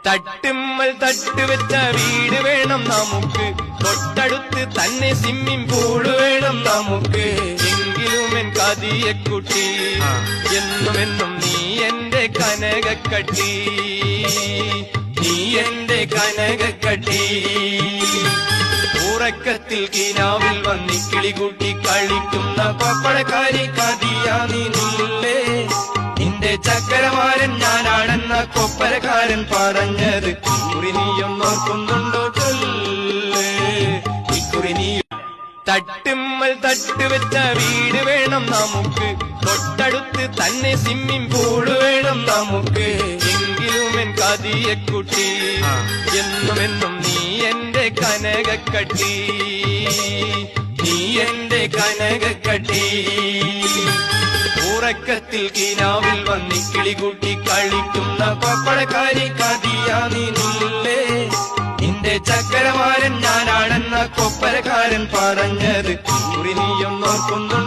തട്ടുമ്മൽ തട്ടുവെച്ച വീട് വേണം നമുക്ക്, തൊട്ടടുത്ത് തന്നെ സ്വിമ്മിംഗ് പൂള് വേണം നമുക്ക്. എങ്കിലും എൻ കതിയക്കുട്ടി, എന്നുമെന്നും നീ എന്റെ കനകക്കട്ടി, നീ എന്റെ കനകക്കട്ടി. ഉറക്കത്തിൽ കിനാവിൽ വന്നി കിളികൂട്ടി കളിക്കുന്ന പപ്പടക്കാരി കതിയാ നീല്ലേ. നിന്റെ ചക്കരമാരൻ ഞാനാണെന്ന കൊപ്പരക്കാരൻ പറഞ്ഞത് ഇക്കുറി നീയും നോക്കുന്നുണ്ടോ ചൊല്ലേ, ഇക്കുറി നീ. തട്ടുമ്മൽ തട്ടുവെച്ച വീട് വേണം നമുക്ക്, തൊട്ടടുത്ത് തന്നെ സ്വിമ്മിംഗ് പൂള് വേണം നമുക്ക്. എങ്കിലും എൻ കതിയക്കുട്ടി, എന്നുമെന്നും നീ എന്റെ കനകക്കട്ടി, നീ എന്റെ കനകക്കട്ടി. ഉറക്കത്തിൽ കിനാവിൽ വന്നി കിളികൂട്ടി കളിക്കുന്ന പപ്പടക്കാരി കതിയാ നീല്ലേ. നിന്റെ ചക്കരമാരൻ ഞാനാണെന്ന കൊപ്പരക്കാരൻ പറഞ്ഞത് ഇക്കുറി നീയും നോക്കുന്നു